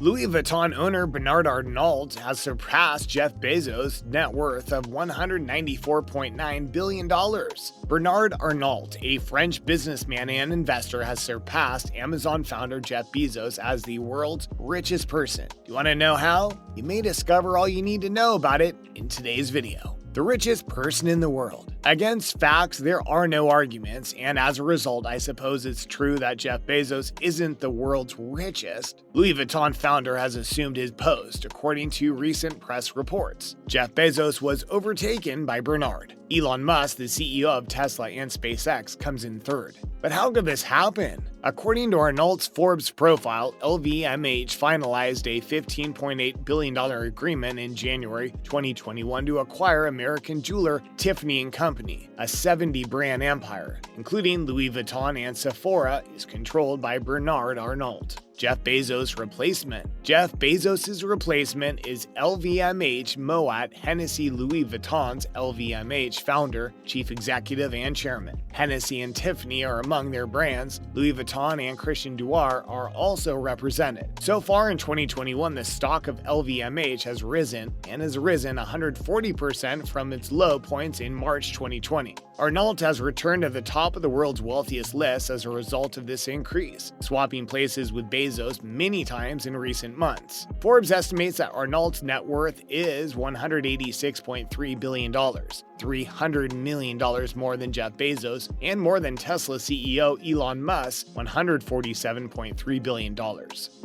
Louis Vuitton owner Bernard Arnault has surpassed Jeff Bezos' net worth of $194.9 billion. Bernard Arnault, a French businessman and investor, has surpassed Amazon founder Jeff Bezos as the world's richest person. Do you want to know how? You may discover all you need to know about it in today's video. The richest person in the world. Against facts, there are no arguments, and as a result, I suppose it's true that Jeff Bezos isn't the world's richest. Louis Vuitton founder has assumed his post, according to recent press reports. Jeff Bezos was overtaken by Bernard. Elon Musk, the CEO of Tesla and SpaceX, comes in third. But how could this happen? According to Arnault's Forbes profile, LVMH finalized a $15.8 billion agreement in January 2021 to acquire American jeweler Tiffany & Company, a 70-brand empire, including Louis Vuitton and Sephora, is controlled by Bernard Arnault. Jeff Bezos' replacement. Jeff Bezos' replacement is LVMH Moet Hennessy, Louis Vuitton's LVMH founder, chief executive, and chairman. Hennessy and Tiffany are among their brands. Louis Vuitton and Christian Dior are also represented. So far in 2021, the stock of LVMH has risen 140% from its low points in March 2020. Arnault has returned to the top of the world's wealthiest list as a result of this increase, swapping places with Bezos many times in recent months. Forbes estimates that Arnault's net worth is $186.3 billion, $300 million more than Jeff Bezos, and more than Tesla CEO Elon Musk, $147.3 billion.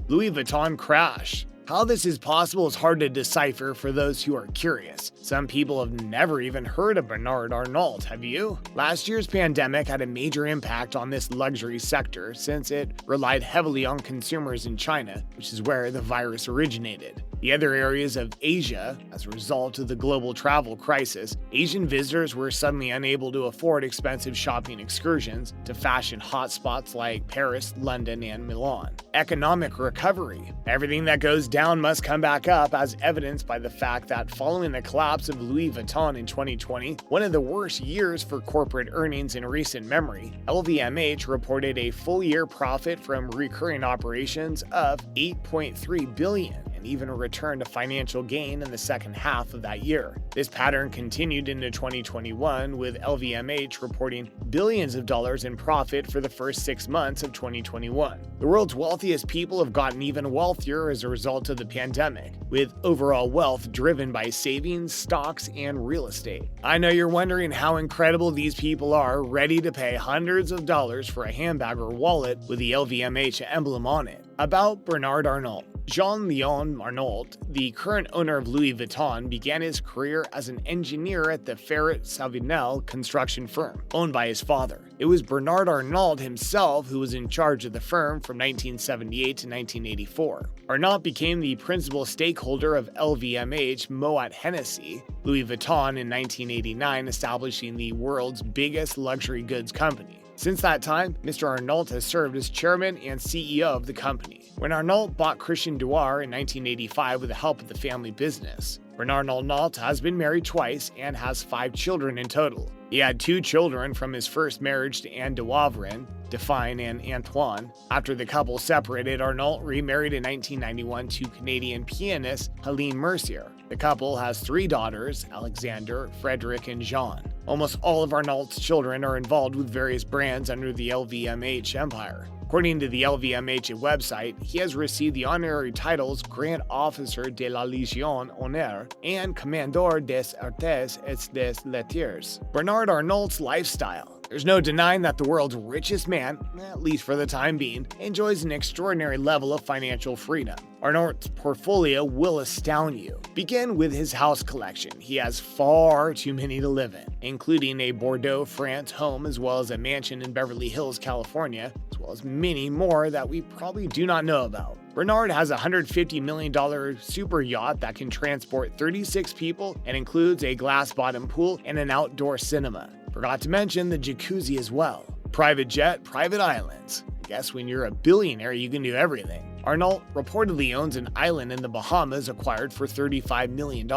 Louis Vuitton crash. How this is possible is hard to decipher for those who are curious. Some people have never even heard of Bernard Arnault, have you? Last year's pandemic had a major impact on this luxury sector since it relied heavily on consumers in China, which is where the virus originated. The other areas of Asia, as a result of the global travel crisis, Asian visitors were suddenly unable to afford expensive shopping excursions to fashion hotspots like Paris, London, and Milan. Economic recovery. Everything that goes down must come back up, as evidenced by the fact that following the collapse of Louis Vuitton in 2020, one of the worst years for corporate earnings in recent memory, LVMH reported a full-year profit from recurring operations of $8.3 billion. Even returned to financial gain in the second half of that year. This pattern continued into 2021, with LVMH reporting billions of dollars in profit for the first 6 months of 2021. The world's wealthiest people have gotten even wealthier as a result of the pandemic, with overall wealth driven by savings, stocks, and real estate. I know you're wondering how incredible these people are, ready to pay hundreds of dollars for a handbag or wallet with the LVMH emblem on it. About Bernard Arnault. Jean-Léon Arnault, the current owner of Louis Vuitton, began his career as an engineer at the Ferret-Savinel construction firm, owned by his father. It was Bernard Arnault himself who was in charge of the firm from 1978 to 1984. Arnault became the principal stakeholder of LVMH Moet Hennessy, Louis Vuitton in 1989, establishing the world's biggest luxury goods company. Since that time, Mr. Arnault has served as chairman and CEO of the company. When Arnault bought Christian Dior in 1985 with the help of the family business, Bernard Arnault has been married twice and has 5 children in total. He had 2 children from his first marriage to Anne de Wavrin, Define, and Antoine. After the couple separated, Arnault remarried in 1991 to Canadian pianist Helene Mercier. The couple has 3 daughters, Alexander, Frederick, and Jean. Almost all of Arnault's children are involved with various brands under the LVMH empire. According to the LVMH website, he has received the honorary titles Grand Officer de la Légion d'Honneur and Commandeur des Arts et des Lettres. Bernard Arnault's lifestyle. There's no denying that the world's richest man, at least for the time being, enjoys an extraordinary level of financial freedom. Arnault's portfolio will astound you. Begin with his house collection. He has far too many to live in, including a Bordeaux, France home, as well as a mansion in Beverly Hills, California, as well as many more that we probably do not know about. Bernard has a $150 million super yacht that can transport 36 people and includes a glass-bottom pool and an outdoor cinema. Forgot to mention the jacuzzi as well. Private jet, private islands. I guess when you're a billionaire, you can do everything. Arnault reportedly owns an island in the Bahamas acquired for $35 million.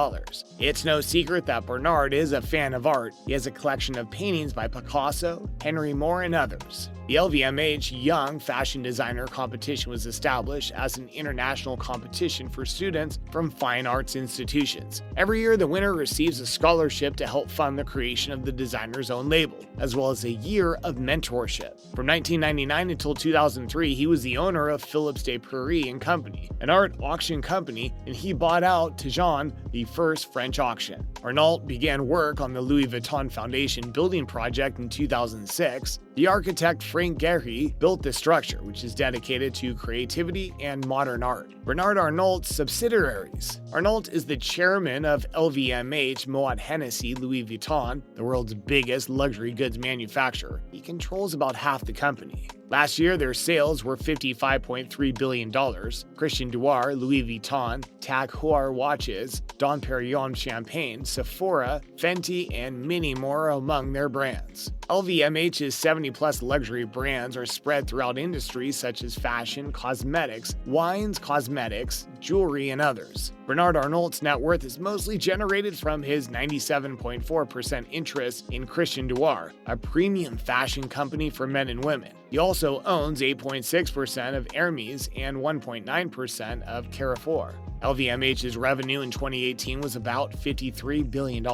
It's no secret that Bernard is a fan of art. He has a collection of paintings by Picasso, Henry Moore, and others. The LVMH Young Fashion Designer Competition was established as an international competition for students from fine arts institutions. Every year, the winner receives a scholarship to help fund the creation of the designer's own label, as well as a year of mentorship. From 1999 until 2003, he was the owner of Philips de Paris and Company, an art auction company, and he bought out Tijan, the first French auction. Arnault began work on the Louis Vuitton Foundation building project in 2006. The architect Frank Gehry built the structure, which is dedicated to creativity and modern art. Bernard Arnault's subsidiaries. Arnault is the chairman of LVMH, Moet Hennessy, Louis Vuitton, the world's biggest luxury goods manufacturer. He controls about half the company. Last year, their sales were $55.3 billion. Christian Dior, Louis Vuitton, Tag Heuer watches, Dom Perignon champagne, Sephora, Fenty, and many more are among their brands. LVMH's 70-plus luxury brands are spread throughout industries such as fashion, cosmetics, wines, cosmetics, jewelry, and others. Bernard Arnault's net worth is mostly generated from his 97.4% interest in Christian Dior, a premium fashion company for men and women. He also owns 8.6% of Hermes and 1.9% of Carrefour. LVMH's revenue in 2018 was about $53 billion.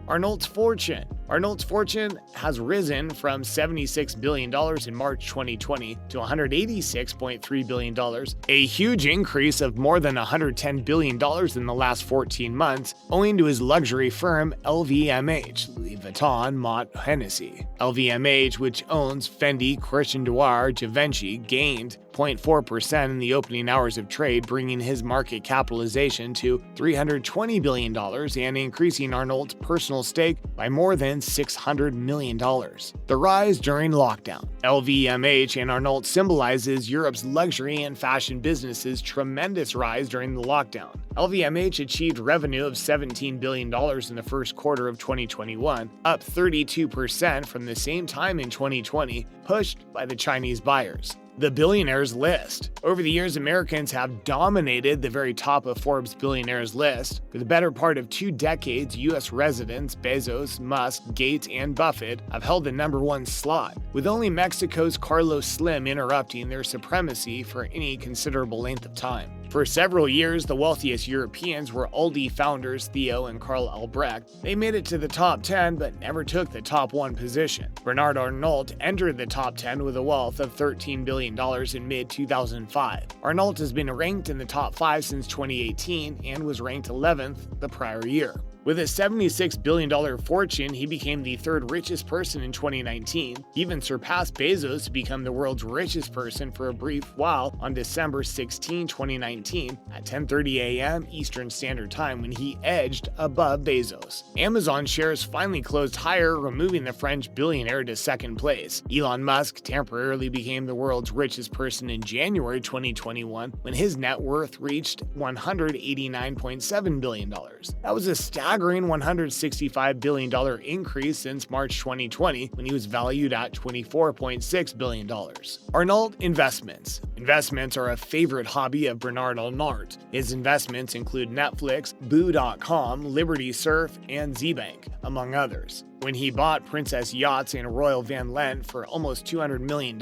Arnault's fortune. Arnault's fortune has risen from $76 billion in March 2020 to $186.3 billion, a huge increase of more than $110 billion in the last 14 months, owing to his luxury firm LVMH, Louis Vuitton, Moet Hennessy. LVMH, which owns Fendi, Christian Dior, Givenchy, gained 0.4% in the opening hours of trade, bringing his market capitalization to $320 billion and increasing Arnault's personal stake by more than $600 million. The rise during lockdown. LVMH and Arnault symbolizes Europe's luxury and fashion businesses' tremendous rise during the lockdown. LVMH achieved revenue of $17 billion in the first quarter of 2021, up 32% from the same time in 2020, pushed by the Chinese buyers. The billionaires list. Over the years, Americans have dominated the very top of Forbes billionaires list. For the better part of 2 decades, U.S. residents Bezos, Musk, Gates, and Buffett have held the #1 slot, with only Mexico's Carlos Slim interrupting their supremacy for any considerable length of time. For several years, the wealthiest Europeans were Aldi founders Theo and Karl Albrecht. They made it to the top 10 but never took the top 1 position. Bernard Arnault entered the top 10 with a wealth of $13 billion in mid-2005. Arnault has been ranked in the top 5 since 2018 and was ranked 11th the prior year. With a $76 billion fortune, he became the 3rd richest person in 2019. He even surpassed Bezos to become the world's richest person for a brief while on December 16, 2019 at 10:30 a.m. Eastern Standard Time when he edged above Bezos. Amazon shares finally closed higher, removing the French billionaire to second place. Elon Musk temporarily became the world's richest person in January 2021 when his net worth reached $189.7 billion. That was a staggering $165 billion increase since March 2020 when he was valued at $24.6 billion. Arnault investments. Investments are a favorite hobby of Bernard Arnault. His investments include Netflix, Boo.com, Liberty Surf, and Z-Bank, among others. When he bought Princess Yachts and Royal Van Lent for almost $200 million,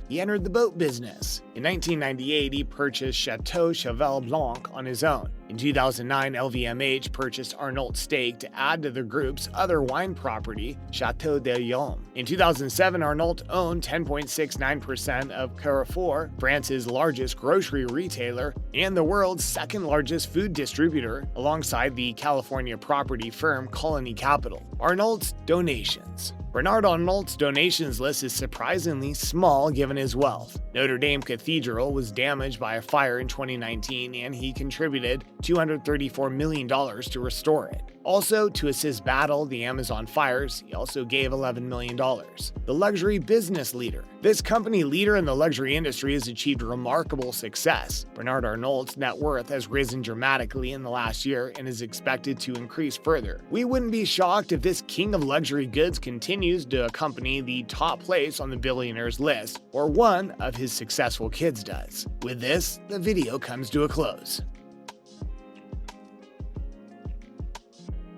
he entered the boat business. In 1998, he purchased Chateau Cheval Blanc on his own. In 2009, LVMH purchased Arnault's stake to add to the group's other wine property, Chateau de Yaume. In 2007, Arnault owned 10.69% of Carrefour, France's largest grocery retailer and the world's 2nd largest food distributor, alongside the California property firm Colony Capital. Arnault's donations. Bernard Arnault's donations list is surprisingly small given his wealth. Notre Dame Cathedral was damaged by a fire in 2019 and he contributed $234 million to restore it. Also, to assist battle the Amazon fires, he also gave $11 million. The luxury business leader. This company leader in the luxury industry has achieved remarkable success. Bernard Arnault's net worth has risen dramatically in the last year and is expected to increase further. We wouldn't be shocked if this king of luxury goods continues to accompany the top place on the billionaires list, or one of his successful kids does. With this, the video comes to a close.